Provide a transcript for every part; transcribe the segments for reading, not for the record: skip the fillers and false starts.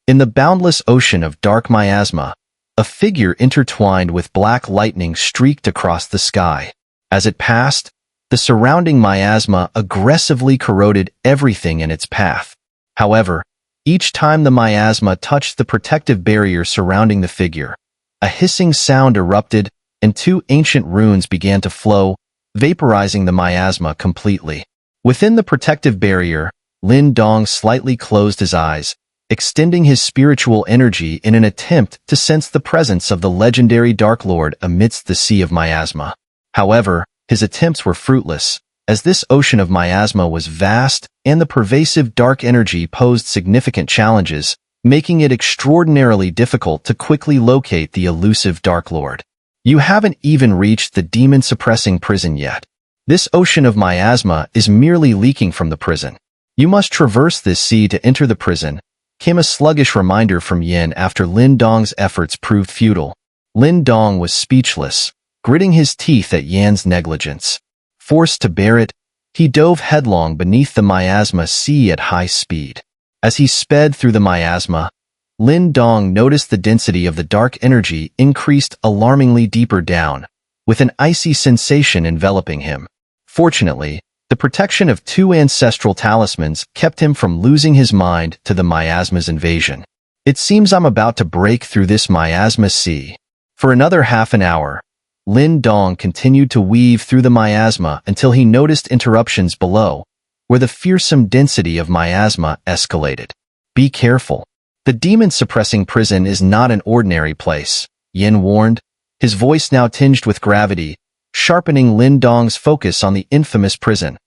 In the boundless ocean of dark miasma, a figure intertwined with black lightning streaked across the sky. As it passed, the surrounding miasma aggressively corroded everything in its path. However, each time the miasma touched the protective barrier surrounding the figure, a hissing sound erupted and 2 ancient runes began to flow, vaporizing the miasma completely. Within the protective barrier, Lin Dong slightly closed his eyes, extending his spiritual energy in an attempt to sense the presence of the legendary Dark Lord amidst the sea of miasma. However, his attempts were fruitless, as this ocean of miasma was vast and the pervasive dark energy posed significant challenges, making it extraordinarily difficult to quickly locate the elusive Dark Lord. You haven't even reached the demon-suppressing prison yet. This ocean of miasma is merely leaking from the prison. You must traverse this sea to enter the prison, came a sluggish reminder from Yin after Lin Dong's efforts proved futile. Lin Dong was speechless, gritting his teeth at Yan's negligence. Forced to bear it, he dove headlong beneath the miasma sea at high speed. As he sped through the miasma, Lin Dong noticed the density of the dark energy increased alarmingly deeper down, with an icy sensation enveloping him. Fortunately, the protection of 2 ancestral talismans kept him from losing his mind to the miasma's invasion. It seems I'm about to break through this miasma sea. For another half an hour, Lin Dong continued to weave through the miasma until he noticed interruptions below, where the fearsome density of miasma escalated. Be careful. The demon-suppressing prison is not an ordinary place, Yin warned, his voice now tinged with gravity, sharpening Lin Dong's focus on the infamous prison,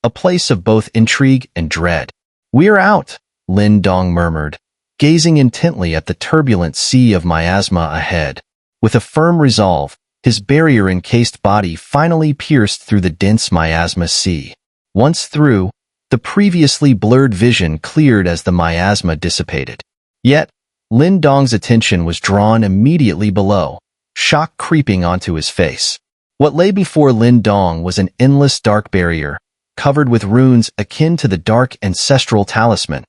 a place of both intrigue and dread. We're out, Lin Dong murmured, gazing intently at the turbulent sea of miasma ahead. With a firm resolve, his barrier-encased body finally pierced through the dense miasma sea. Once through, the previously blurred vision cleared as the miasma dissipated. Yet, Lin Dong's attention was drawn immediately below, shock creeping onto his face. What lay before Lin Dong was an endless dark barrier, covered with runes akin to the dark Ancestral Talisman,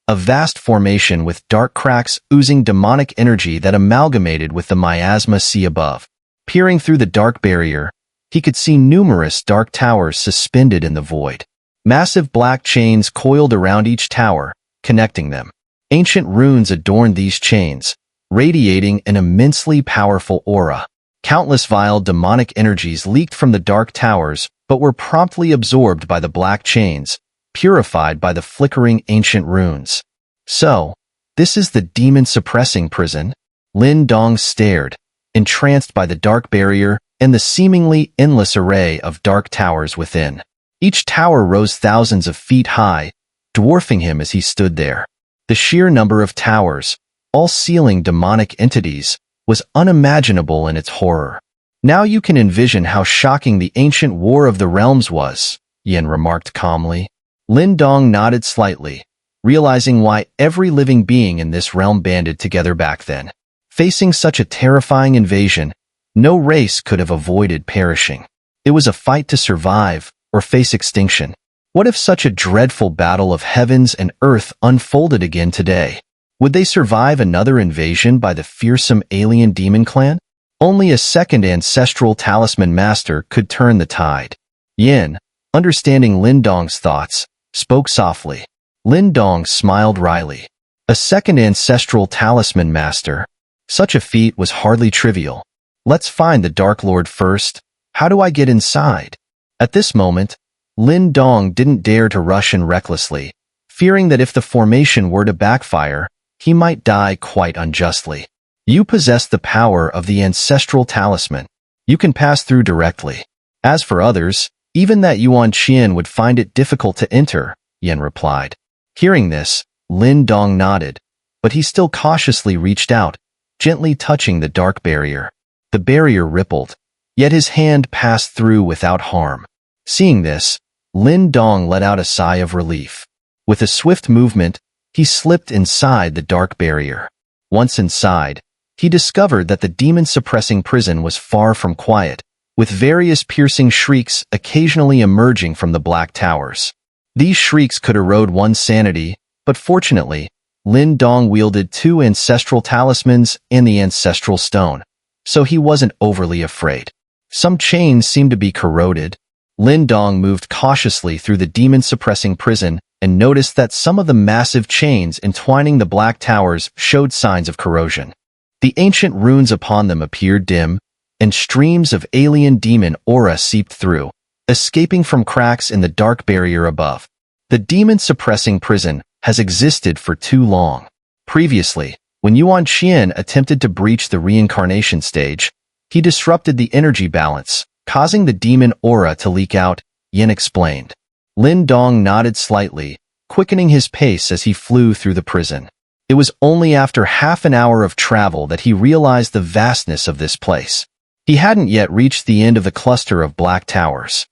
a vast formation with dark cracks oozing demonic energy that amalgamated with the miasma sea above. Peering through the dark barrier, he could see numerous dark towers suspended in the void. Massive black chains coiled around each tower, connecting them. Ancient runes adorned these chains, radiating an immensely powerful aura. Countless vile demonic energies leaked from the dark towers, but were promptly absorbed by the black chains, purified by the flickering ancient runes. So, this is the demon-suppressing prison? Lin Dong stared, entranced by the dark barrier and the seemingly endless array of dark towers within. Each tower rose thousands of feet high, dwarfing him as he stood there. The sheer number of towers, all sealing demonic entities, was unimaginable in its horror. Now you can envision how shocking the ancient War of the Realms was, Yin remarked calmly. Lin Dong nodded slightly, realizing why every living being in this realm banded together back then. Facing such a terrifying invasion, no race could have avoided perishing. It was a fight to survive or face extinction. What if such a dreadful battle of heavens and earth unfolded again today? Would they survive another invasion by the fearsome alien demon clan? Only a second ancestral talisman master could turn the tide. Yin, understanding Lin Dong's thoughts, spoke softly. Lin Dong smiled wryly. A second ancestral talisman master? Such a feat was hardly trivial. Let's find the Dark Lord first. How do I get inside? At this moment, Lin Dong didn't dare to rush in recklessly, fearing that if the formation were to backfire, he might die quite unjustly. You possess the power of the Ancestral Talisman. You can pass through directly. As for others, even that Yuan Qian would find it difficult to enter, Yin replied. Hearing this, Lin Dong nodded, but he still cautiously reached out, gently touching the dark barrier. The barrier rippled, yet his hand passed through without harm. Seeing this, Lin Dong let out a sigh of relief. With a swift movement, he slipped inside the dark barrier. Once inside, he discovered that the demon-suppressing prison was far from quiet, with various piercing shrieks occasionally emerging from the black towers. These shrieks could erode one's sanity, but fortunately, Lin Dong wielded 2 ancestral talismans and the ancestral stone, so he wasn't overly afraid. Some chains seemed to be corroded. Lin Dong moved cautiously through the demon-suppressing prison and noticed that some of the massive chains entwining the black towers showed signs of corrosion. The ancient runes upon them appeared dim, and streams of alien demon aura seeped through, escaping from cracks in the dark barrier above. The demon-suppressing prison has existed for too long. Previously, when Yuan Qian attempted to breach the reincarnation stage, he disrupted the energy balance, causing the demon aura to leak out, Yin explained. Lin Dong nodded slightly, quickening his pace as he flew through the prison. It was only after half an hour of travel that he realized the vastness of this place. He hadn't yet reached the end of the cluster of black towers.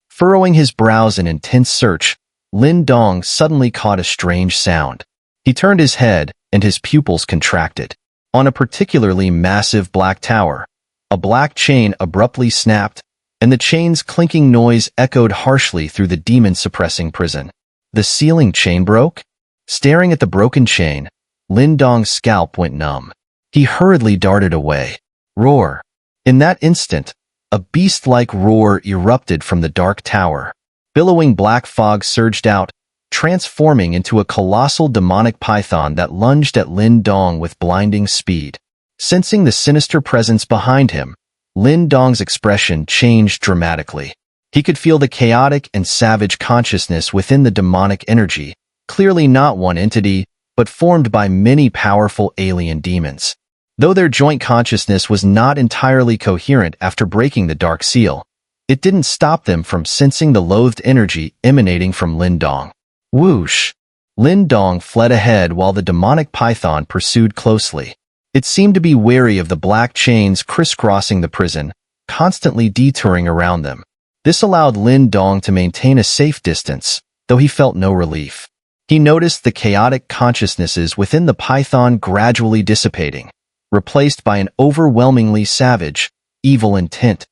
Furrowing his brows in intense search, Lin Dong suddenly caught a strange sound. He turned his head, and his pupils contracted. On a particularly massive black tower, a black chain abruptly snapped, and the chain's clinking noise echoed harshly through the demon-suppressing prison. The ceiling chain broke? Staring at the broken chain, Lin Dong's scalp went numb. He hurriedly darted away. Roar! In that instant, a beast-like roar erupted from the dark tower. Billowing black fog surged out, transforming into a colossal demonic python that lunged at Lin Dong with blinding speed. Sensing the sinister presence behind him, Lin Dong's expression changed dramatically. He could feel the chaotic and savage consciousness within the demonic energy, clearly not one entity, but formed by many powerful alien demons. Though their joint consciousness was not entirely coherent after breaking the dark seal, it didn't stop them from sensing the loathed energy emanating from Lin Dong. Whoosh! Lin Dong fled ahead while the demonic python pursued closely. It seemed to be wary of the black chains crisscrossing the prison, constantly detouring around them. This allowed Lin Dong to maintain a safe distance, though he felt no relief. He noticed the chaotic consciousnesses within the python gradually dissipating, replaced by an overwhelmingly savage, evil intent,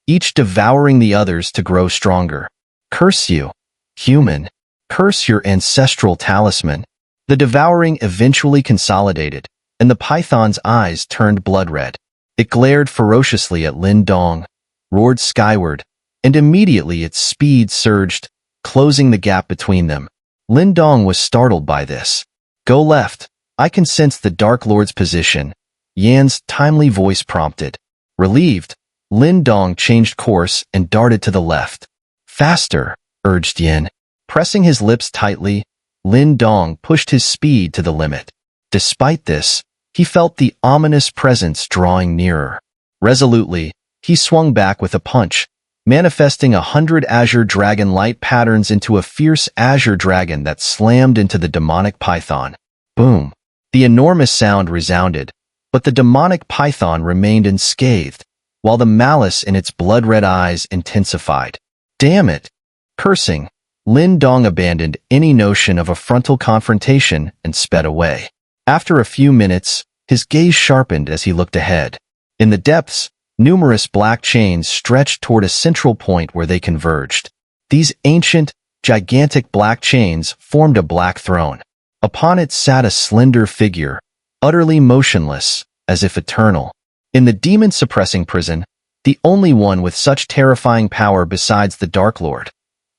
each devouring the others to grow stronger. Curse you, human! Curse your ancestral talisman! The devouring eventually consolidated, and the python's eyes turned blood red. It glared ferociously at Lin Dong, roared skyward, and immediately its speed surged, closing the gap between them. Lin Dong was startled by this. Go left. I can sense the Dark Lord's position, Yan's timely voice prompted. Relieved, Lin Dong changed course and darted to the left. Faster, urged Yan. Pressing his lips tightly, Lin Dong pushed his speed to the limit. Despite this, he felt the ominous presence drawing nearer. Resolutely, he swung back with a punch, manifesting 100 azure dragon light patterns into a fierce azure dragon that slammed into the demonic python. Boom! The enormous sound resounded, but the demonic python remained unscathed, while the malice in its blood-red eyes intensified. Damn it! Cursing, Lin Dong abandoned any notion of a frontal confrontation and sped away. After a few minutes, his gaze sharpened as he looked ahead. In the depths, numerous black chains stretched toward a central point where they converged. These ancient, gigantic black chains formed a black throne. Upon it sat a slender figure, utterly motionless, as if eternal. In the demon-suppressing prison, the only one with such terrifying power besides the Dark Lord.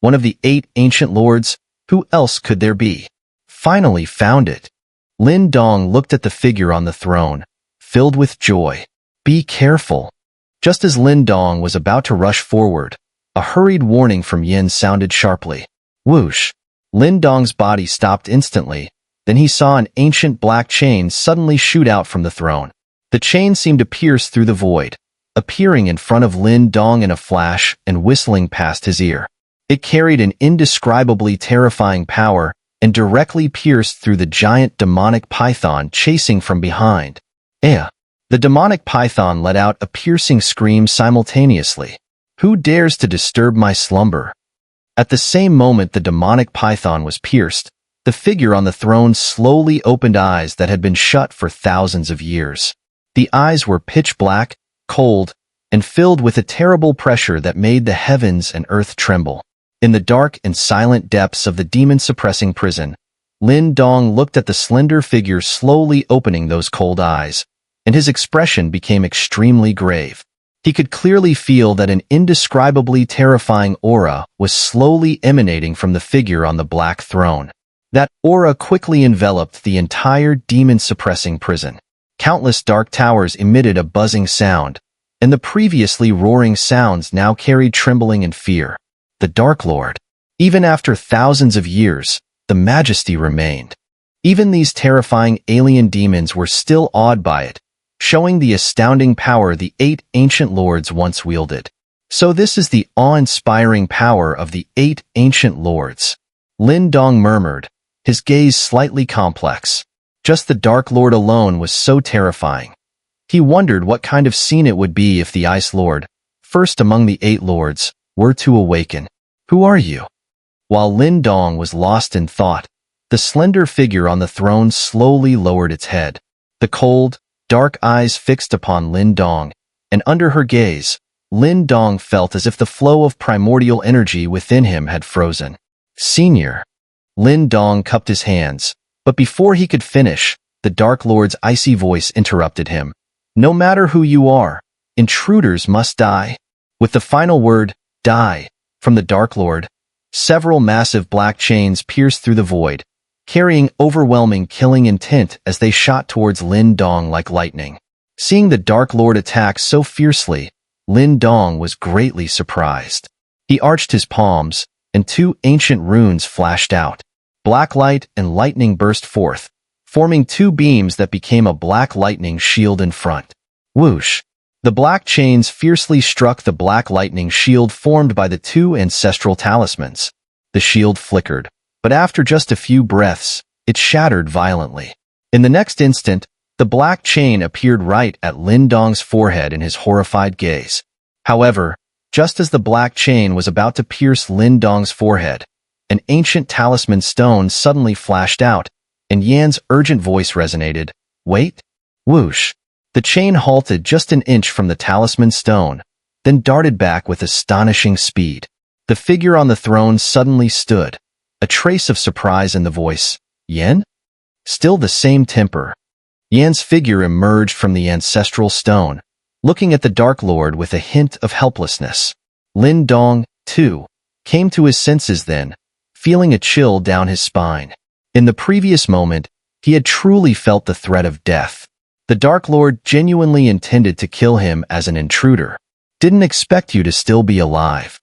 One of the 8 ancient lords, who else could there be? Finally found it. Lin Dong looked at the figure on the throne, filled with joy. Be careful. Just as Lin Dong was about to rush forward, a hurried warning from Yin sounded sharply. Whoosh! Lin Dong's body stopped instantly, then he saw an ancient black chain suddenly shoot out from the throne. The chain seemed to pierce through the void, appearing in front of Lin Dong in a flash and whistling past his ear. It carried an indescribably terrifying power and directly pierced through the giant demonic python chasing from behind. The demonic python let out a piercing scream simultaneously. Who dares to disturb my slumber? At the same moment the demonic python was pierced, the figure on the throne slowly opened eyes that had been shut for thousands of years. The eyes were pitch black, cold, and filled with a terrible pressure that made the heavens and earth tremble. In the dark and silent depths of the demon-suppressing prison, Lin Dong looked at the slender figure slowly opening those cold eyes, and his expression became extremely grave. He could clearly feel that an indescribably terrifying aura was slowly emanating from the figure on the black throne. That aura quickly enveloped the entire demon-suppressing prison. Countless dark towers emitted a buzzing sound, and the previously roaring sounds now carried trembling and fear. The Dark Lord. Even after thousands of years, the majesty remained. Even these terrifying alien demons were still awed by it, showing the astounding power the 8 ancient lords once wielded. So this is the awe-inspiring power of the 8 ancient lords. Lin Dong murmured, his gaze slightly complex. Just the Dark Lord alone was so terrifying. He wondered what kind of scene it would be if the Ice Lord, first among the 8 lords, were to awaken. Who are you? While Lin Dong was lost in thought, the slender figure on the throne slowly lowered its head. The cold, dark eyes fixed upon Lin Dong, and under her gaze, Lin Dong felt as if the flow of primordial energy within him had frozen. Senior. Lin Dong cupped his hands, but before he could finish, the Dark Lord's icy voice interrupted him. No matter who you are, intruders must die. With the final word, die, from the Dark Lord, several massive black chains pierced through the void, carrying overwhelming killing intent as they shot towards Lin Dong like lightning. Seeing the Dark Lord attack so fiercely, Lin Dong was greatly surprised. He arched his palms, and 2 ancient runes flashed out. Black light and lightning burst forth, forming 2 beams that became a black lightning shield in front. Whoosh! The black chains fiercely struck the black lightning shield formed by the 2 ancestral talismans. The shield flickered, but after just a few breaths, it shattered violently. In the next instant, the black chain appeared right at Lin Dong's forehead in his horrified gaze. However, just as the black chain was about to pierce Lin Dong's forehead, an ancient talisman stone suddenly flashed out, and Yan's urgent voice resonated. Wait! Whoosh! The chain halted just an inch from the talisman stone, then darted back with astonishing speed. The figure on the throne suddenly stood, a trace of surprise in the voice. Yan? Still the same temper. Yan's figure emerged from the ancestral stone, looking at the Dark Lord with a hint of helplessness. Lin Dong, too, came to his senses then, feeling a chill down his spine. In the previous moment, he had truly felt the threat of death. The Dark Lord genuinely intended to kill him as an intruder. Didn't expect you to still be alive.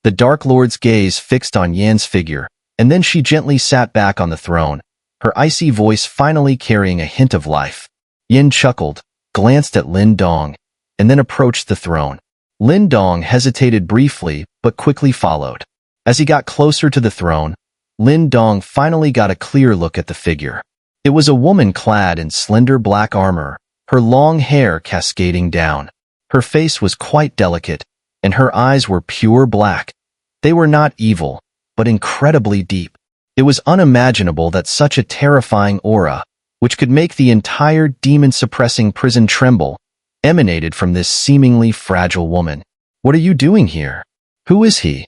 The Dark Lord's gaze fixed on Yan's figure, and then she gently sat back on the throne, her icy voice finally carrying a hint of life. Yan chuckled, glanced at Lin Dong, and then approached the throne. Lin Dong hesitated briefly, but quickly followed. As he got closer to the throne, Lin Dong finally got a clear look at the figure. It was a woman clad in slender black armor, her long hair cascading down. Her face was quite delicate, and her eyes were pure black. They were not evil, but incredibly deep. It was unimaginable that such a terrifying aura, which could make the entire demon-suppressing prison tremble, emanated from this seemingly fragile woman. What are you doing here? Who is he?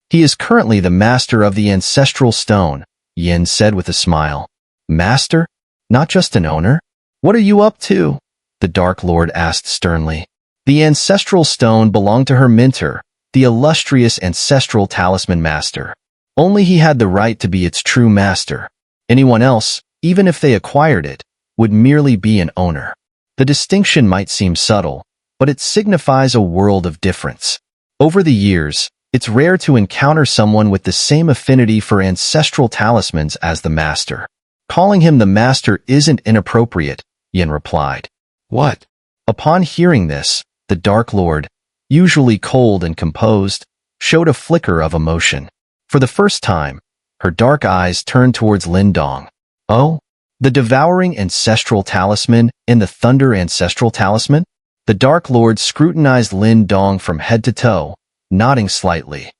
He is currently the master of the ancestral stone, Yin said with a smile. Master? Not just an owner? What are you up to? The Dark Lord asked sternly. The ancestral stone belonged to her mentor, the illustrious ancestral talisman master. Only he had the right to be its true master. Anyone else, even if they acquired it, would merely be an owner. The distinction might seem subtle, but it signifies a world of difference. Over the years, it's rare to encounter someone with the same affinity for ancestral talismans as the master. Calling him the master isn't inappropriate, Yin replied. What? Upon hearing this, the Dark Lord, usually cold and composed, showed a flicker of emotion. For the first time, her dark eyes turned towards Lin Dong. Oh? The devouring ancestral talisman and the thunder ancestral talisman? The Dark Lord scrutinized Lin Dong from head to toe, nodding slightly.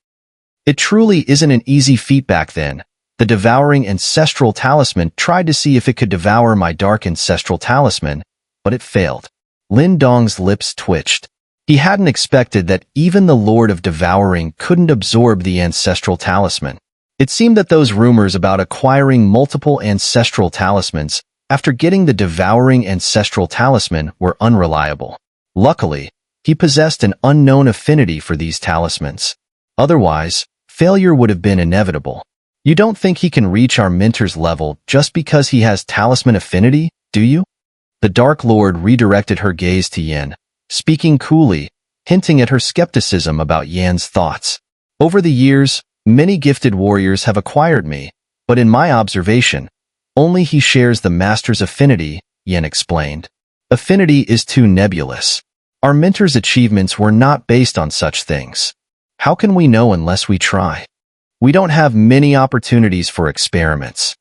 It truly isn't an easy feat back then. The devouring ancestral talisman tried to see if it could devour my dark ancestral talisman, but it failed. Lin Dong's lips twitched. He hadn't expected that even the Lord of Devouring couldn't absorb the ancestral talisman. It seemed that those rumors about acquiring multiple ancestral talismans after getting the devouring ancestral talisman were unreliable. Luckily, he possessed an unknown affinity for these talismans. Otherwise, failure would have been inevitable. You don't think he can reach our mentor's level just because he has talisman affinity, do you? The Dark Lord redirected her gaze to Yin, speaking coolly, hinting at her skepticism about Yan's thoughts. Over the years, many gifted warriors have acquired me, but in my observation, only he shares the master's affinity, Yin explained. Affinity is too nebulous. Our mentor's achievements were not based on such things. How can we know unless we try? We don't have many opportunities for experiments.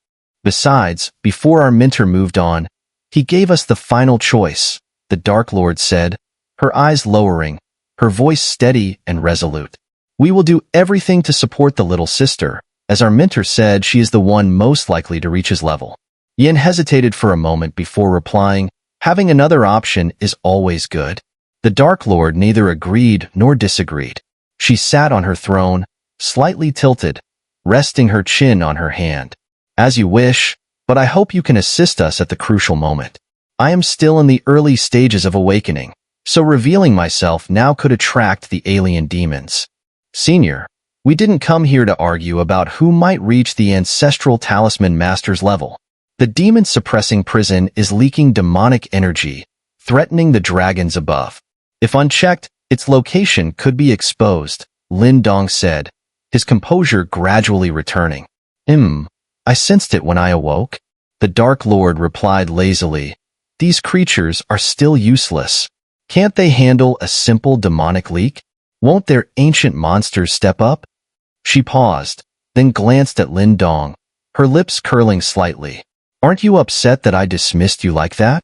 Besides, before our mentor moved on, he gave us the final choice, the Dark Lord said, her eyes lowering, her voice steady and resolute. We will do everything to support the little sister. As our mentor said, she is the one most likely to reach his level. Yin hesitated for a moment before replying, having another option is always good. The Dark Lord neither agreed nor disagreed. She sat on her throne, slightly tilted, resting her chin on her hand. As you wish, but I hope you can assist us at the crucial moment. I am still in the early stages of awakening, so revealing myself now could attract the alien demons. Senior, we didn't come here to argue about who might reach the ancestral talisman master's level. The demon-suppressing prison is leaking demonic energy, threatening the dragons above. If unchecked, its location could be exposed, Lin Dong said, his composure gradually returning. I sensed it when I awoke. The Dark Lord replied lazily. These creatures are still useless. Can't they handle a simple demonic leak? Won't their ancient monsters step up? She paused, then glanced at Lin Dong, her lips curling slightly. Aren't you upset that I dismissed you like that?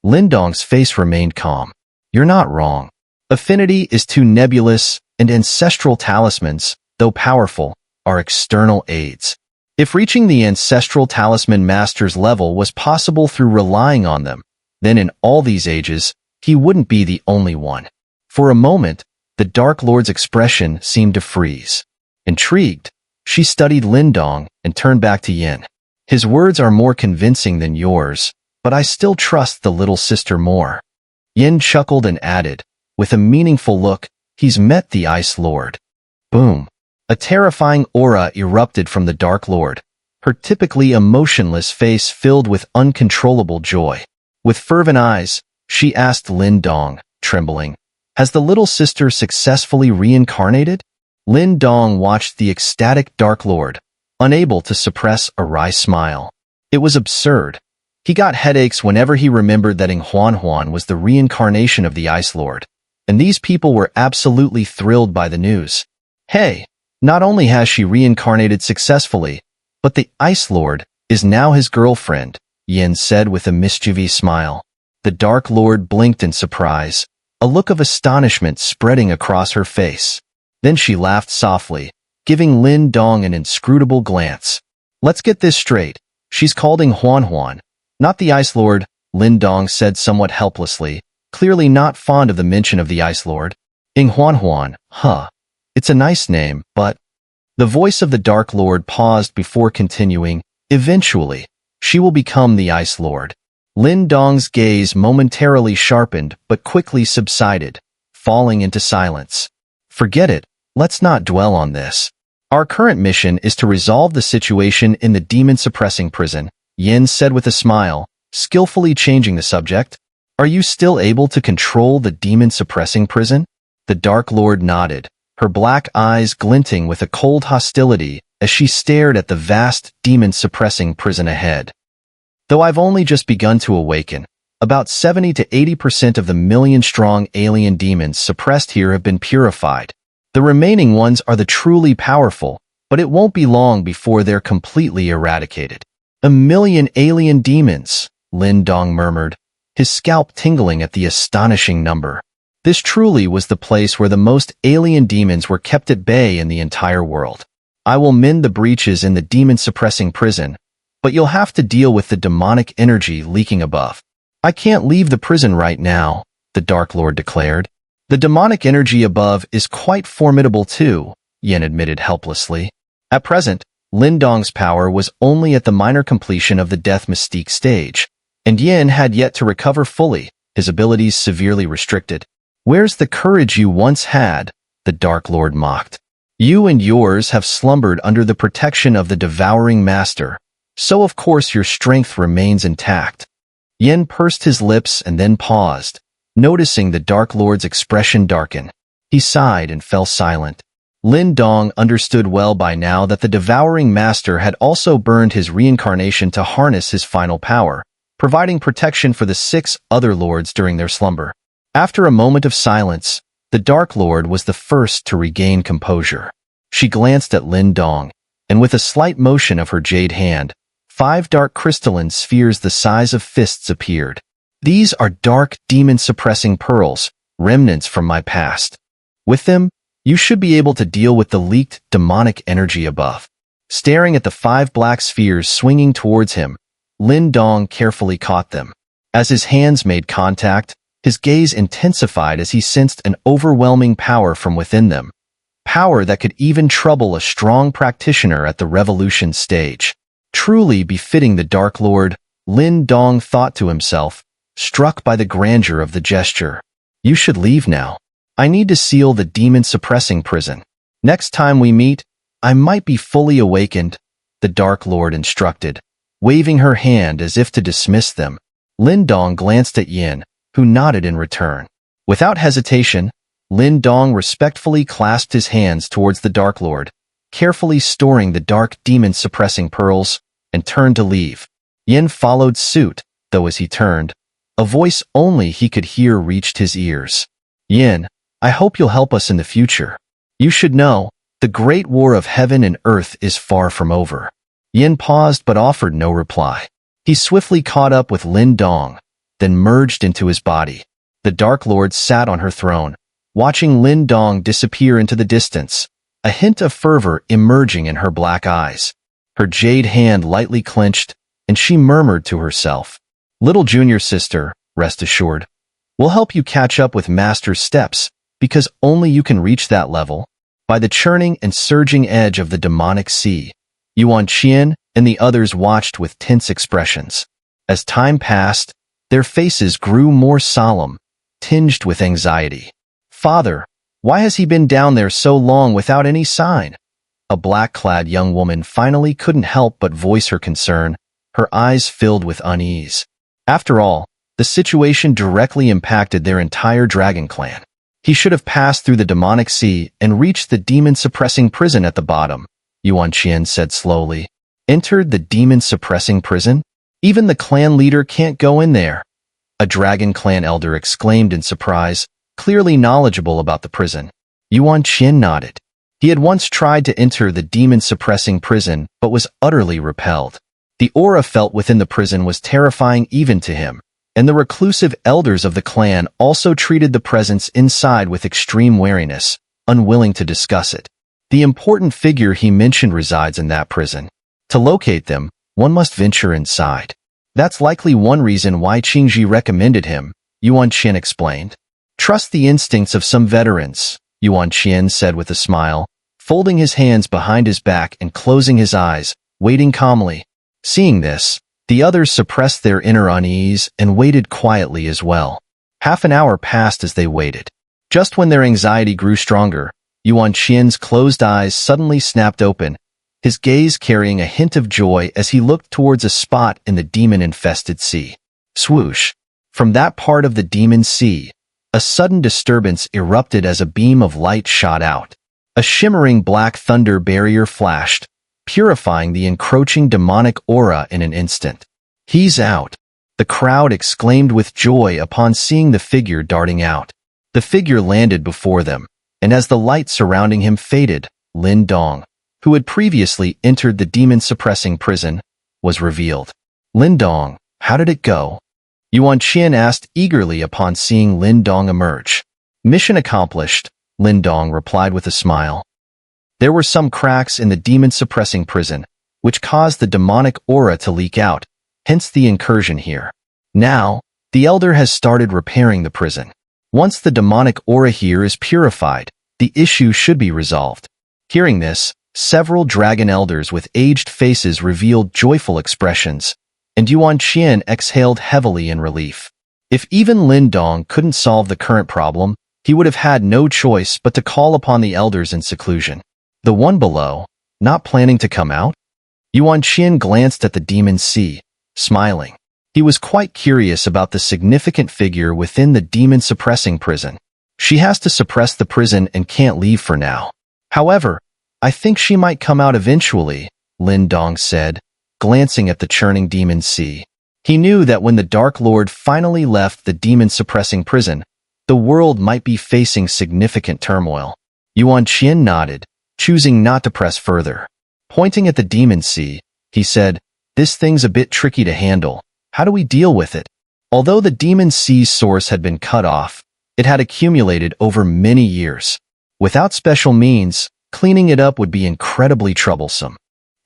Lin Dong's face remained calm. You're not wrong. Affinity is too nebulous, and ancestral talismans, though powerful, are external aids. If reaching the ancestral talisman master's level was possible through relying on them, then in all these ages, he wouldn't be the only one. For a moment, the Dark Lord's expression seemed to freeze. Intrigued, she studied Lin Dong and turned back to Yin. His words are more convincing than yours, but I still trust the little sister more. Yin chuckled and added, with a meaningful look, he's met the Ice Lord. Boom. A terrifying aura erupted from the Dark Lord, her typically emotionless face filled with uncontrollable joy. With fervent eyes, she asked Lin Dong, trembling, has the little sister successfully reincarnated? Lin Dong watched the ecstatic Dark Lord, unable to suppress a wry smile. It was absurd. He got headaches whenever he remembered that EngSubs was the reincarnation of the Ice Lord, and these people were absolutely thrilled by the news. Hey, not only has she reincarnated successfully, but the Ice Lord is now his girlfriend, Yin said with a mischievous smile. The Dark Lord blinked in surprise, a look of astonishment spreading across her face. Then she laughed softly, giving Lin Dong an inscrutable glance. Let's get this straight. She's called EngSubs, not the Ice Lord, Lin Dong said somewhat helplessly, clearly not fond of the mention of the Ice Lord. EngSubs, huh. It's a nice name, but... The voice of the Dark Lord paused before continuing, eventually, she will become the Ice Lord. Lin Dong's gaze momentarily sharpened but quickly subsided, falling into silence. Forget it, let's not dwell on this. Our current mission is to resolve the situation in the demon-suppressing prison, Yin said with a smile, skillfully changing the subject. Are you still able to control the demon-suppressing prison? The Dark Lord nodded, her black eyes glinting with a cold hostility as she stared at the vast demon-suppressing prison ahead. Though I've only just begun to awaken, about 70 to 80% of the million-strong alien demons suppressed here have been purified. The remaining ones are the truly powerful, but it won't be long before they're completely eradicated. 1 million alien demons, Lin Dong murmured, his scalp tingling at the astonishing number. This truly was the place where the most alien demons were kept at bay in the entire world. I will mend the breaches in the demon-suppressing prison, but you'll have to deal with the demonic energy leaking above. I can't leave the prison right now, the Dark Lord declared. The demonic energy above is quite formidable too, Yin admitted helplessly. At present, Lin Dong's power was only at the minor completion of the death mystique stage, and Yin had yet to recover fully, his abilities severely restricted. "Where's the courage you once had?" the Dark Lord mocked. "You and yours have slumbered under the protection of the devouring master, so of course your strength remains intact." Yin pursed his lips and then paused, noticing the Dark Lord's expression darken. He sighed and fell silent. Lin Dong understood well by now that the devouring master had also burned his reincarnation to harness his final power, providing protection for the 6 other lords during their slumber. After a moment of silence, the Dark Lord was the first to regain composure. She glanced at Lin Dong, and with a slight motion of her jade hand, 5 dark crystalline spheres the size of fists appeared. "These are dark, demon-suppressing pearls, remnants from my past. With them, you should be able to deal with the leaked, demonic energy above." Staring at the 5 black spheres swinging towards him, Lin Dong carefully caught them. As his hands made contact, his gaze intensified as he sensed an overwhelming power from within them. Power that could even trouble a strong practitioner at the revolution stage. Truly befitting the Dark Lord, Lin Dong thought to himself, struck by the grandeur of the gesture. "You should leave now. I need to seal the demon-suppressing prison. Next time we meet, I might be fully awakened," the Dark Lord instructed, waving her hand as if to dismiss them. Lin Dong glanced at Yin, who nodded in return. Without hesitation, Lin Dong respectfully clasped his hands towards the Dark Lord, carefully storing the dark demon-suppressing pearls, and turned to leave. Yin followed suit, though as he turned, a voice only he could hear reached his ears. "Yin, I hope you'll help us in the future. You should know, the great war of heaven and earth is far from over." Yin paused but offered no reply. He swiftly caught up with Lin Dong, then merged into his body. The Dark Lord sat on her throne, watching Lin Dong disappear into the distance, a hint of fervor emerging in her black eyes. Her jade hand lightly clenched, and she murmured to herself, "Little junior sister, rest assured. We'll help you catch up with Master's steps, because only you can reach that level." By the churning and surging edge of the demonic sea, Yuan Qian and the others watched with tense expressions. As time passed, their faces grew more solemn, tinged with anxiety. "Father, why has he been down there so long without any sign?" A black-clad young woman finally couldn't help but voice her concern, her eyes filled with unease. After all, the situation directly impacted their entire dragon clan. He should have passed through the demonic sea and reached the demon-suppressing prison at the bottom, Yuan Qian said slowly. "Entered the demon-suppressing prison? Even the clan leader can't go in there." A dragon clan elder exclaimed in surprise, clearly knowledgeable about the prison. Yuan Qian nodded. He had once tried to enter the demon-suppressing prison but was utterly repelled. The aura felt within the prison was terrifying even to him, and the reclusive elders of the clan also treated the presence inside with extreme wariness, unwilling to discuss it. The important figure he mentioned resides in that prison. To locate them, one must venture inside. That's likely one reason why Qingji recommended him, Yuan Qian explained. "Trust the instincts of some veterans," Yuan Qian said with a smile, folding his hands behind his back and closing his eyes, waiting calmly. Seeing this, the others suppressed their inner unease and waited quietly as well. Half an hour passed as they waited. Just when their anxiety grew stronger, Yuan Qian's closed eyes suddenly snapped open, his gaze carrying a hint of joy as he looked towards a spot in the demon-infested sea. Swoosh! From that part of the demon sea, a sudden disturbance erupted as a beam of light shot out. A shimmering black thunder barrier flashed, purifying the encroaching demonic aura in an instant. "He's out!" the crowd exclaimed with joy upon seeing the figure darting out. The figure landed before them, and as the light surrounding him faded, Lin Dong, who had previously entered the demon-suppressing prison, was revealed. "Lin Dong, how did it go?" Yuan Qian asked eagerly upon seeing Lin Dong emerge. "Mission accomplished," Lin Dong replied with a smile. There were some cracks in the demon-suppressing prison, which caused the demonic aura to leak out, hence the incursion here. Now, the elder has started repairing the prison. Once the demonic aura here is purified, the issue should be resolved. Hearing this, Several dragon elders with aged faces revealed joyful expressions, and Yuan Qian exhaled heavily in relief. If even Lin Dong couldn't solve the current problem, he would have had no choice but to call upon the elders in seclusion. The one below, not planning to come out? Yuan Qian glanced at the demon sea, smiling. He was quite curious about the significant figure within the demon-suppressing prison. She has to suppress the prison and can't leave for now. However, I think she might come out eventually, Lin Dong said, glancing at the churning demon sea. He knew that when the Dark Lord finally left the demon-suppressing prison, the world might be facing significant turmoil. Yuan Qian nodded, choosing not to press further. Pointing at the demon sea, he said, "This thing's a bit tricky to handle. How do we deal with it?" Although the demon sea's source had been cut off, it had accumulated over many years. Without special means, cleaning it up would be incredibly troublesome.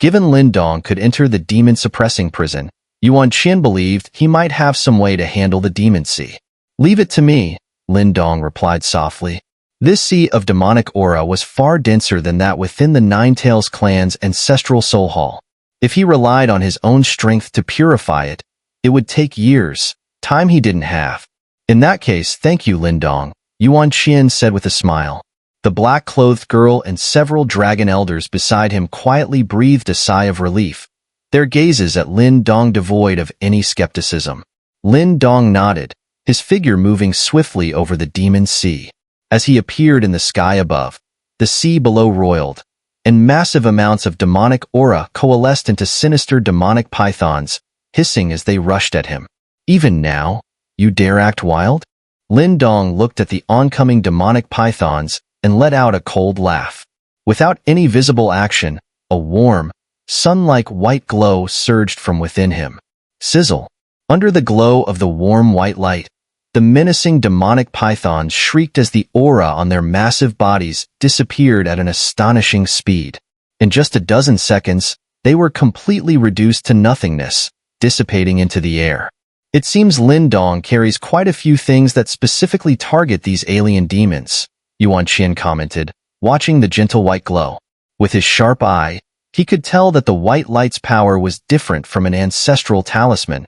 Given Lin Dong could enter the demon-suppressing prison, Yuan Qian believed he might have some way to handle the demon sea. "Leave it to me," Lin Dong replied softly. This sea of demonic aura was far denser than that within the Nine-Tails clan's ancestral soul hall. If he relied on his own strength to purify it, it would take years, time he didn't have. "In that case, thank you, Lin Dong," Yuan Qian said with a smile. The black-clothed girl and several dragon elders beside him quietly breathed a sigh of relief, their gazes at Lin Dong devoid of any skepticism. Lin Dong nodded, his figure moving swiftly over the demon sea. As he appeared in the sky above, the sea below roiled, and massive amounts of demonic aura coalesced into sinister demonic pythons, hissing as they rushed at him. "Even now, you dare act wild?" Lin Dong looked at the oncoming demonic pythons and let out a cold laugh. Without any visible action, a warm, sun-like white glow surged from within him. Sizzle. Under the glow of the warm white light, the menacing demonic pythons shrieked as the aura on their massive bodies disappeared at an astonishing speed. In just a dozen seconds, they were completely reduced to nothingness, dissipating into the air. It seems Lin Dong carries quite a few things that specifically target these alien demons, Yuan Qian commented, watching the gentle white glow. With his sharp eye, he could tell that the white light's power was different from an ancestral talisman,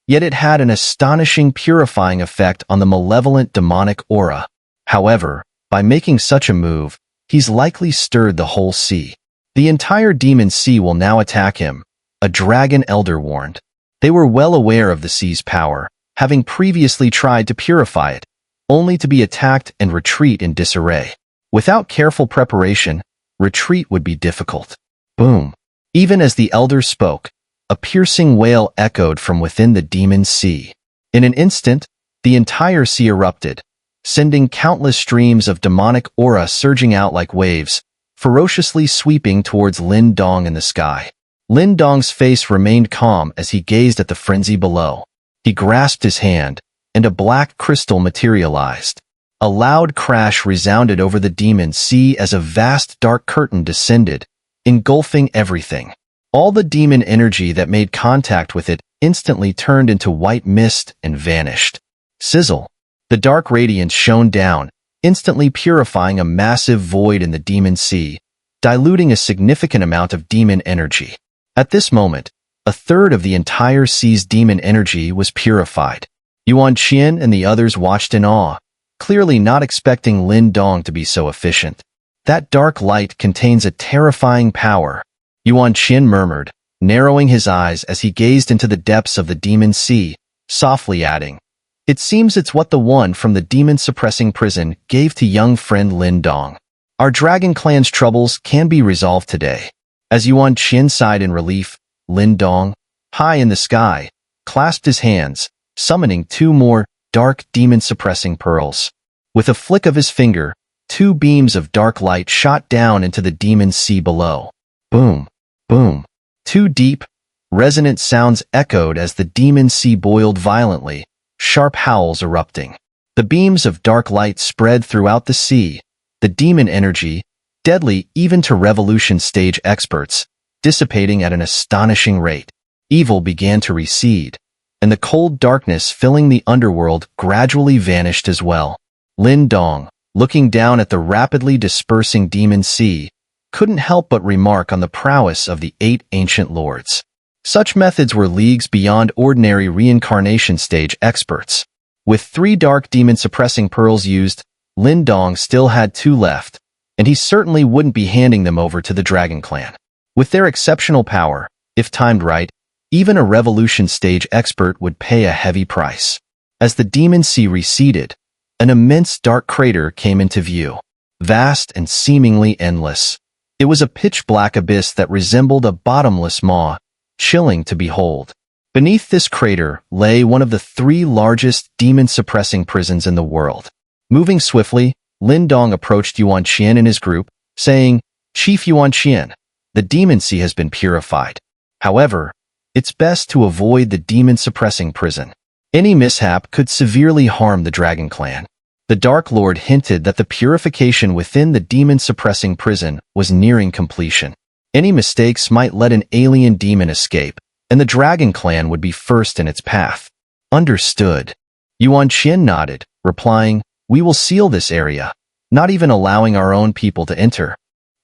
yet it had an astonishing purifying effect on the malevolent demonic aura. However, by making such a move, he's likely stirred the whole sea. The entire demon sea will now attack him, a dragon elder warned. They were well aware of the sea's power, having previously tried to purify it, only to be attacked and retreat in disarray. Without careful preparation, retreat would be difficult. Boom. Even as the elder spoke, a piercing wail echoed from within the demon sea. In an instant, the entire sea erupted, sending countless streams of demonic aura surging out like waves, ferociously sweeping towards Lin Dong in the sky. Lin Dong's face remained calm as he gazed at the frenzy below. He grasped his hand, and a black crystal materialized. A loud crash resounded over the demon sea as a vast dark curtain descended, engulfing everything. All the demon energy that made contact with it instantly turned into white mist and vanished. Sizzle. The dark radiance shone down, instantly purifying a massive void in the demon sea, diluting a significant amount of demon energy. At this moment, a third of the entire sea's demon energy was purified. Yuan Qian and the others watched in awe, clearly not expecting Lin Dong to be so efficient. "That dark light contains a terrifying power," Yuan Qian murmured, narrowing his eyes as he gazed into the depths of the demon sea, softly adding, "It seems it's what the one from the demon-suppressing prison gave to young friend Lin Dong. Our dragon clan's troubles can be resolved today." As Yuan Qian sighed in relief, Lin Dong, high in the sky, clasped his hands, summoning two more dark demon-suppressing pearls. With a flick of his finger, two beams of dark light shot down into the demon sea below. Boom, boom. Two deep, resonant sounds echoed as the demon sea boiled violently, sharp howls erupting. The beams of dark light spread throughout the sea, the demon energy, deadly even to revolution stage experts, dissipating at an astonishing rate. Evil began to recede, and the cold darkness filling the underworld gradually vanished as well. Lin Dong, looking down at the rapidly dispersing demon sea, couldn't help but remark on the prowess of the 8 ancient lords. Such methods were leagues beyond ordinary reincarnation stage experts. With 3 dark demon-suppressing pearls used, Lin Dong still had 2 left, and he certainly wouldn't be handing them over to the Dragon Clan. With their exceptional power, if timed right, even a revolution stage expert would pay a heavy price. As the demon sea receded, an immense dark crater came into view, vast and seemingly endless. It was a pitch-black abyss that resembled a bottomless maw, chilling to behold. Beneath this crater lay one of the 3 largest demon-suppressing prisons in the world. Moving swiftly, Lin Dong approached Yuan Qian and his group, saying, "Chief Yuan Qian, the demon sea has been purified. However, it's best to avoid the demon-suppressing prison. Any mishap could severely harm the Dragon Clan." The Dark Lord hinted that the purification within the demon-suppressing prison was nearing completion. Any mistakes might let an alien demon escape, and the Dragon Clan would be first in its path. Understood. Yuan Qian nodded, replying, "We will seal this area, not even allowing our own people to enter.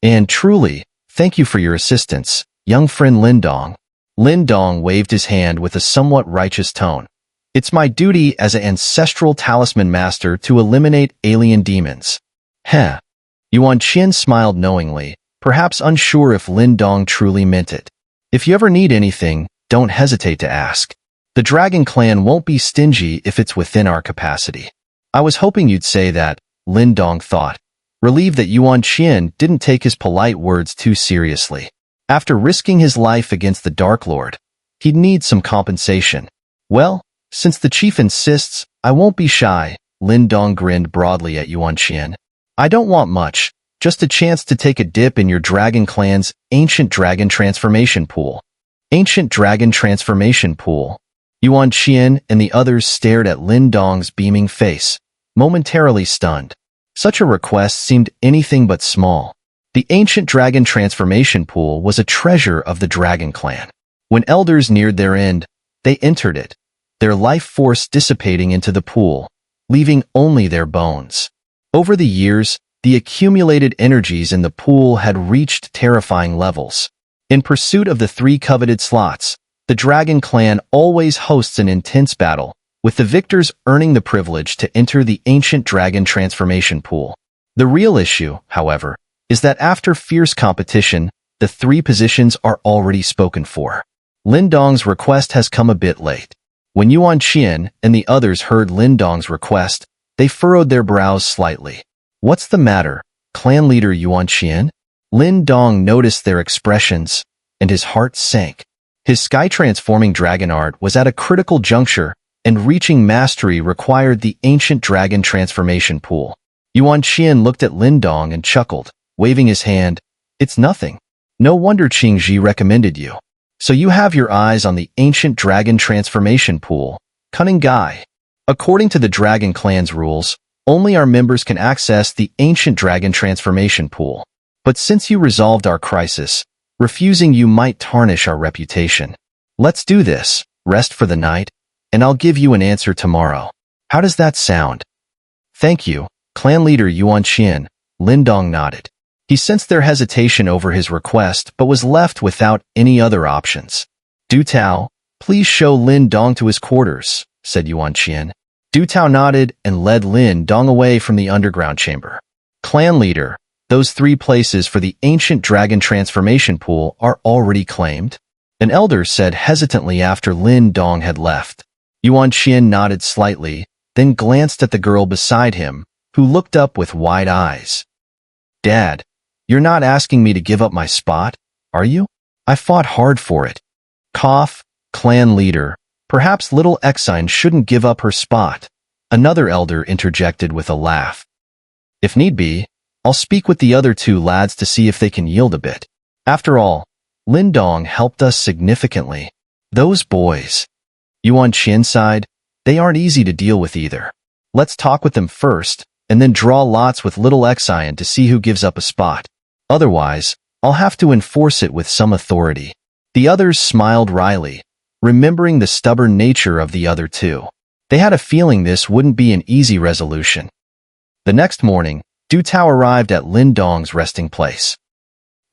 And truly, thank you for your assistance, young friend Lin Dong." Lin Dong waved his hand with a somewhat righteous tone. "It's my duty as an ancestral talisman master to eliminate alien demons." Heh. Yuan Qian smiled knowingly, perhaps unsure if Lin Dong truly meant it. "If you ever need anything, don't hesitate to ask. The Dragon Clan won't be stingy if it's within our capacity." "I was hoping you'd say that," Lin Dong thought, relieved that Yuan Qian didn't take his polite words too seriously. After risking his life against the Dark Lord, he'd need some compensation. "Well, since the chief insists, I won't be shy," Lin Dong grinned broadly at Yuan Qian. "I don't want much, just a chance to take a dip in your Dragon Clan's Ancient Dragon Transformation Pool." Ancient Dragon Transformation Pool. Yuan Qian and the others stared at Lin Dong's beaming face, momentarily stunned. Such a request seemed anything but small. The Ancient Dragon Transformation Pool was a treasure of the Dragon Clan. When elders neared their end, they entered it, their life force dissipating into the pool, leaving only their bones. Over the years, the accumulated energies in the pool had reached terrifying levels. In pursuit of the 3 coveted slots, the Dragon Clan always hosts an intense battle, with the victors earning the privilege to enter the Ancient Dragon Transformation Pool. The real issue, however, is that after fierce competition, the 3 positions are already spoken for. Lin Dong's request has come a bit late. When Yuan Qian and the others heard Lin Dong's request, they furrowed their brows slightly. "What's the matter, clan leader Yuan Qian?" Lin Dong noticed their expressions, and his heart sank. His sky-transforming dragon art was at a critical juncture, and reaching mastery required the Ancient Dragon Transformation Pool. Yuan Qian looked at Lin Dong and chuckled, waving his hand. "It's nothing. No wonder Qingji recommended you. So you have your eyes on the Ancient Dragon Transformation Pool. Cunning guy." According to the Dragon Clan's rules, only our members can access the Ancient Dragon Transformation Pool. But since you resolved our crisis, refusing you might tarnish our reputation. Let's do this, rest for the night, and I'll give you an answer tomorrow. How does that sound? "Thank you, clan leader Yuan Qian," Lin Dong nodded. He sensed their hesitation over his request but was left without any other options. "Du Tao, please show Lin Dong to his quarters," said Yuan Qian. Du Tao nodded and led Lin Dong away from the underground chamber. "Clan leader, those 3 places for the Ancient Dragon Transformation Pool are already claimed," an elder said hesitantly after Lin Dong had left. Yuan Qian nodded slightly, then glanced at the girl beside him, who looked up with wide eyes. "Dad, you're not asking me to give up my spot, are you? I fought hard for it." Cough, clan leader. Perhaps little Exine shouldn't give up her spot, another elder interjected with a laugh. "If need be, I'll speak with the other 2 lads to see if they can yield a bit. After all, Lin Dong helped us significantly. Those boys." Yuan Qian sighed. "They aren't easy to deal with either. Let's talk with them first, and then draw lots with little Exine to see who gives up a spot. Otherwise, I'll have to enforce it with some authority." The others smiled wryly, remembering the stubborn nature of the other 2. They had a feeling this wouldn't be an easy resolution. The next morning, Du Tao arrived at Lin Dong's resting place.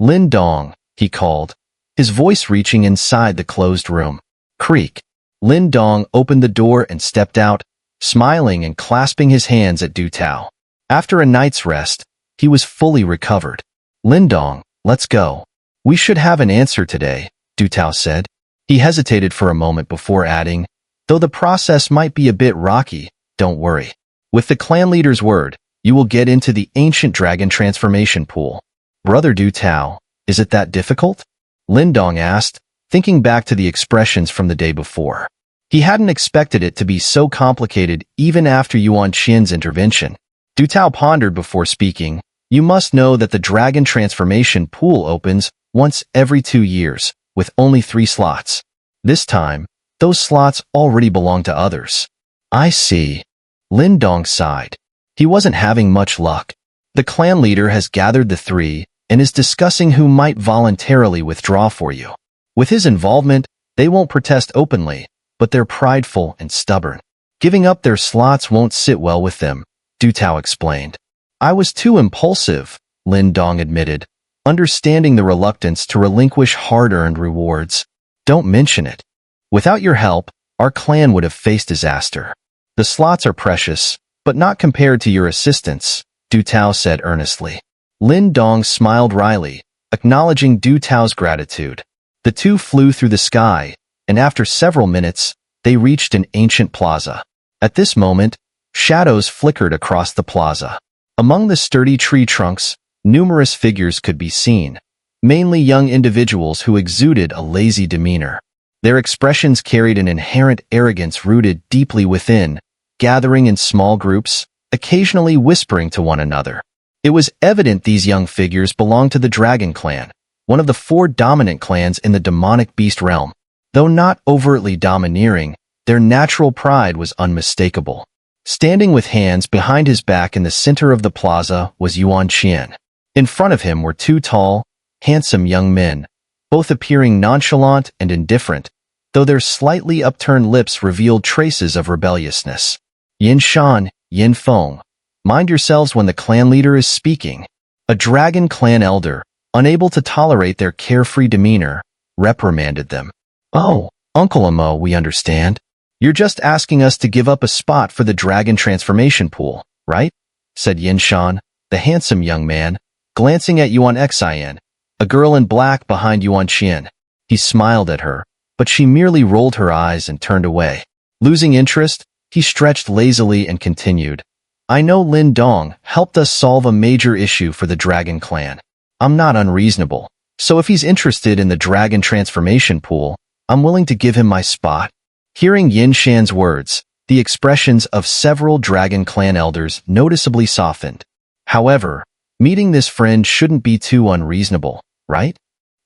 Lin Dong, he called, his voice reaching inside the closed room. Creak. Lin Dong opened the door and stepped out, smiling and clasping his hands at Du Tao. After a night's rest, he was fully recovered. Lin Dong, let's go. We should have an answer today, Du Tao said. He hesitated for a moment before adding, though the process might be a bit rocky, don't worry. With the clan leader's word, you will get into the ancient dragon transformation pool. Brother Du Tao, is it that difficult? Lin Dong asked, thinking back to the expressions from the day before. He hadn't expected it to be so complicated even after Yuan Qian's intervention. Du Tao pondered before speaking, you must know that the dragon transformation pool opens once every 2 years, with only 3 slots. This time, those slots already belong to others. I see. Lin Dong sighed. He wasn't having much luck. The clan leader has gathered the 3 and is discussing who might voluntarily withdraw for you. With his involvement, they won't protest openly, but they're prideful and stubborn. Giving up their slots won't sit well with them, Du Tao explained. I was too impulsive, Lin Dong admitted, understanding the reluctance to relinquish hard-earned rewards. Don't mention it. Without your help, our clan would have faced disaster. The slots are precious, but not compared to your assistance, Du Tao said earnestly. Lin Dong smiled wryly, acknowledging Du Tao's gratitude. The two flew through the sky, and after several minutes, they reached an ancient plaza. At this moment, shadows flickered across the plaza. Among the sturdy tree trunks, numerous figures could be seen, mainly young individuals who exuded a lazy demeanor. Their expressions carried an inherent arrogance rooted deeply within, gathering in small groups, occasionally whispering to one another. It was evident these young figures belonged to the Dragon Clan, one of the 4 dominant clans in the demonic beast realm. Though not overtly domineering, their natural pride was unmistakable. Standing with hands behind his back in the center of the plaza was Yuan Qian. In front of him were 2 tall, handsome young men, both appearing nonchalant and indifferent, though their slightly upturned lips revealed traces of rebelliousness. Yin Shan, Yin Feng, mind yourselves when the clan leader is speaking. A Dragon Clan elder, unable to tolerate their carefree demeanor, reprimanded them. Oh, Uncle Amo, we understand. You're just asking us to give up a spot for the dragon transformation pool, right? Said Yin Shan, the handsome young man, glancing at Yuan Xian, a girl in black behind Yuan Qian. He smiled at her, but she merely rolled her eyes and turned away. Losing interest, he stretched lazily and continued. I know Lin Dong helped us solve a major issue for the Dragon Clan. I'm not unreasonable, so if he's interested in the dragon transformation pool, I'm willing to give him my spot. Hearing Yin Shan's words, the expressions of several Dragon Clan elders noticeably softened. However, meeting this friend shouldn't be too unreasonable, right?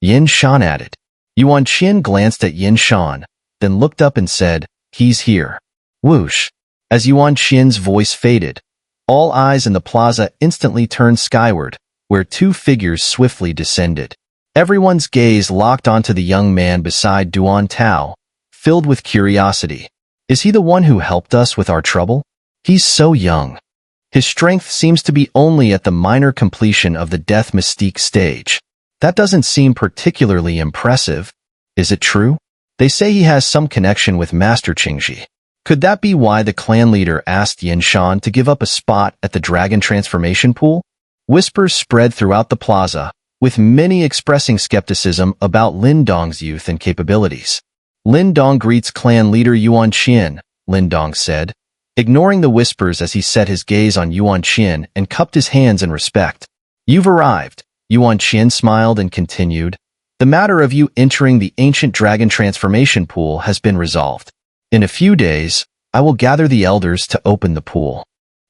Yin Shan added. Yuan Qian glanced at Yin Shan, then looked up and said, he's here. Whoosh. As Yuan Qian's voice faded, all eyes in the plaza instantly turned skyward, where 2 figures swiftly descended. Everyone's gaze locked onto the young man beside Du Tao, filled with curiosity. Is he the one who helped us with our trouble? He's so young. His strength seems to be only at the minor completion of the death mystique stage. That doesn't seem particularly impressive. Is it true? They say he has some connection with Master Qingji. Could that be why the clan leader asked Yin Shan to give up a spot at the dragon transformation pool? Whispers spread throughout the plaza, with many expressing skepticism about Lin Dong's youth and capabilities. Lin Dong greets clan leader Yuan Qian, Lin Dong said, ignoring the whispers as he set his gaze on Yuan Qian and cupped his hands in respect. You've arrived, Yuan Qian smiled and continued. The matter of you entering the ancient dragon transformation pool has been resolved. In a few days, I will gather the elders to open the pool.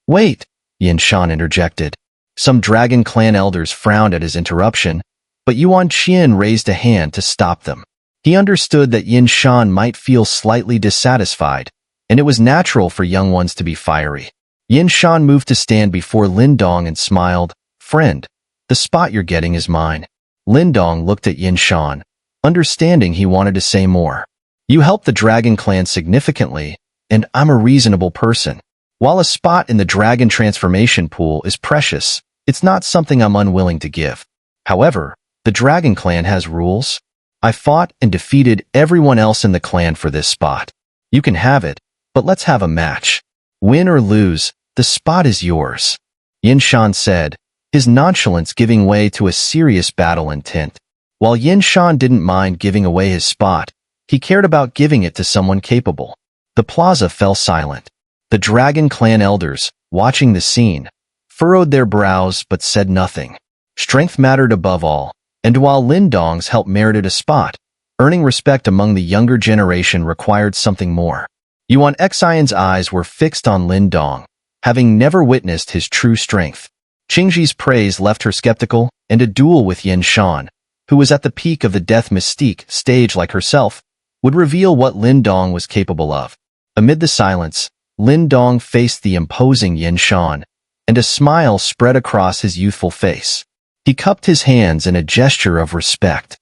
Wait, Yin Shan interjected. Some Dragon Clan elders frowned at his interruption, but Yuan Qian raised a hand to stop them. He understood that Yin Shan might feel slightly dissatisfied, and it was natural for young ones to be fiery. Yin Shan moved to stand before Lin Dong and smiled. Friend, the spot you're getting is mine. Lin Dong looked at Yin Shan, understanding he wanted to say more. You helped the Dragon Clan significantly, and I'm a reasonable person. While a spot in the dragon transformation pool is precious, it's not something I'm unwilling to give. However, The Dragon Clan has rules. I fought and defeated everyone else in the clan for this spot. You can have it, but let's have a match. Win or lose, the spot is yours. Yin Shan said, his nonchalance giving way to a serious battle intent. While Yin Shan didn't mind giving away his spot, he cared about giving it to someone capable. The plaza fell silent. The Dragon Clan elders, watching the scene, furrowed their brows but said nothing. Strength mattered above all, and while Lin Dong's help merited a spot, earning respect among the younger generation required something more. Yuan Xian's eyes were fixed on Lin Dong, having never witnessed his true strength. Qingji's praise left her skeptical, and a duel with Yin Shan, who was at the peak of the death mystique stage like herself, would reveal what Lin Dong was capable of. Amid the silence, Lin Dong faced the imposing Yin Shan, and a smile spread across his youthful face. He cupped his hands in a gesture of respect.